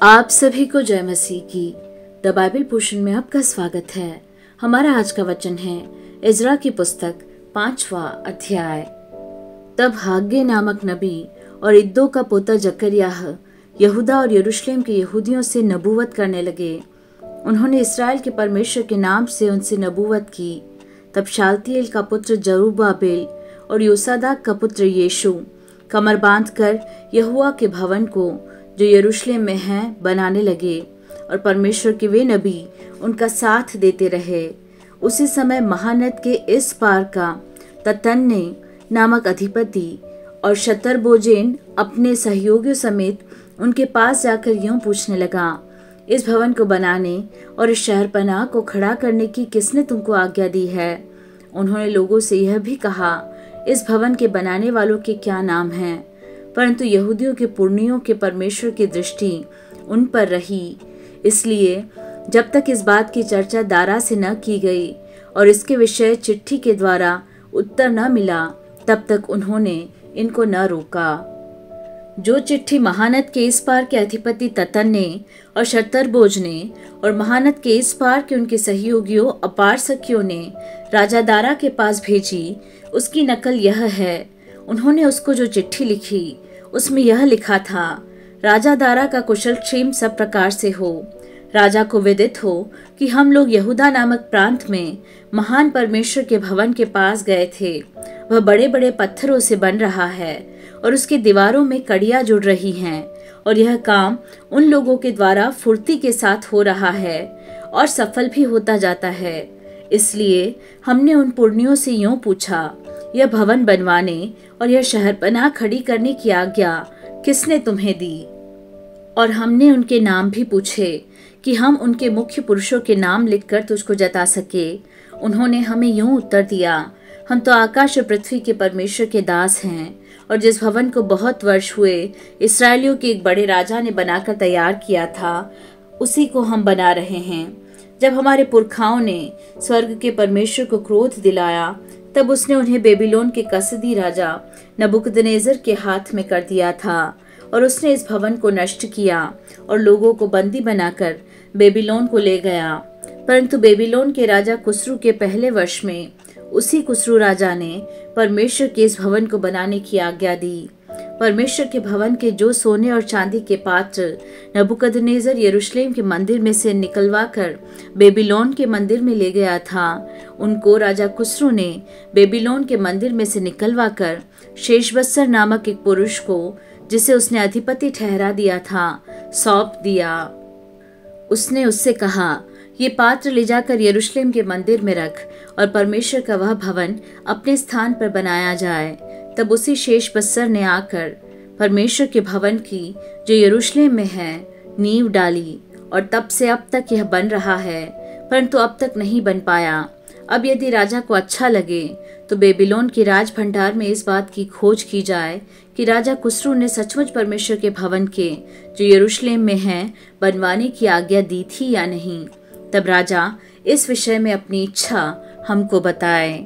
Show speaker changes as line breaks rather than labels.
आप सभी को जय मसीह की द बाइबल पोर्शन में आपका स्वागत है। हमारा आज का वचन है इज़रा की पुस्तक 5वां अध्याय। तब हाग्गे नामक नबी और इद्दो का पोता जकर्याह यहूदा और यरूशलेम के यहूदियों से नबूवत करने लगे। उन्होंने इस्राएल के परमेश्वर के नाम से उनसे नबूवत की। तब शालतिएल का पुत्र जरुब्बाबेल और योसादाक का पुत्र यीशु कमर बांधकर यहोवा के भवन को जो यरूशलेम में है बनाने लगे, और परमेश्वर के वे नबी उनका साथ देते रहे। उसी समय महानद के इस पार का ततन्ने नामक अधिपति और शतरबोजेन अपने सहयोगियों समेत उनके पास जाकर यूं पूछने लगा, इस भवन को बनाने और इस शहरपनाह को खड़ा करने की किसने तुमको आज्ञा दी है? उन्होंने लोगों से यह भी कहा, इस भवन के बनाने वालों के क्या नाम हैं? परंतु यहूदियों के पुरनियों के परमेश्वर की दृष्टि उन पर रही। इसलिए जब तक इस बात की चर्चा दारा से न की गई और इसके विषय चिट्ठी के द्वारा उत्तर न मिला, तब तक उन्होंने इनको न रोका। जो चिट्ठी महानद के इस पार के अधिपति ततन्ने और शतरबोज ने और महानद के इस पार के उनके सहयोगियों अपार सखियों ने राजा दारा के पास भेजी, उसकी नकल यह है। उन्होंने उसको जो चिट्ठी लिखी उसमें यह लिखा था, राजा दारा का कुशल क्षेम सब प्रकार से हो। राजा को विदित हो कि हम लोग यहूदा नामक प्रांत में महान परमेश्वर के भवन के पास गए थे। वह बड़े बड़े पत्थरों से बन रहा है और उसकी दीवारों में कड़ियां जुड़ रही हैं, और यह काम उन लोगों के द्वारा फुर्ती के साथ हो रहा है और सफल भी होता जाता है। इसलिए हमने उन पुरनियों से यूं पूछा, यह भवन बनवाने और यह शहरपनाह खड़ी करने की आज्ञा किसने तुम्हें दी? और हमने उनके नाम भी पूछे कि हम उनके मुख्य पुरुषों के नाम लिखकर तुझको जता सके। उन्होंने हमें यूं उत्तर दिया, हम तो आकाश और पृथ्वी के परमेश्वर के दास हैं, और जिस भवन को बहुत वर्ष हुए इस्राएलियों के एक बड़े राजा ने बनाकर तैयार किया था, उसी को हम बना रहे हैं। जब हमारे पुरखाओं ने स्वर्ग के परमेश्वर को क्रोध दिलाया, तब उसने उन्हें बेबीलोन के कसदी राजा नबूकदनेस्सर के हाथ में कर दिया था, और उसने इस भवन को नष्ट किया और लोगों को बंदी बनाकर बेबीलोन को ले गया। परंतु बेबीलोन के राजा कुस्रू के पहले वर्ष में उसी कुस्रू राजा ने परमेश्वर के इस भवन को बनाने की आज्ञा दी। परमेश्वर के भवन के जो सोने और चांदी के पात्र नबूकदनेस्सर यरूशलेम के मंदिर में से निकलवा कर बेबीलोन के मंदिर में ले गया था, उनको राजा कुस्रू ने बेबीलोन के मंदिर में से निकलवा कर शेशबत्सर नामक एक पुरुष को, जिसे उसने अधिपति ठहरा दिया था, सौंप दिया। उसने उससे कहा, ये पात्र ले जाकर यरूशलेम के मंदिर में रख और परमेश्वर का वह भवन अपने स्थान पर बनाया जाए। तब उसी शेशबत्सर ने आकर परमेश्वर के भवन की जो यरूशलेम में है नींव डाली, और तब से अब तक यह बन रहा है, परंतु अब तक नहीं बन पाया। अब यदि राजा को अच्छा लगे तो बेबीलोन के राज भंडार में इस बात की खोज की जाए कि राजा कुस्रू ने सचमुच परमेश्वर के भवन के जो यरूशलेम में है बनवाने की आज्ञा दी थी या नहीं। तब राजा इस विषय में अपनी इच्छा हमको बताए।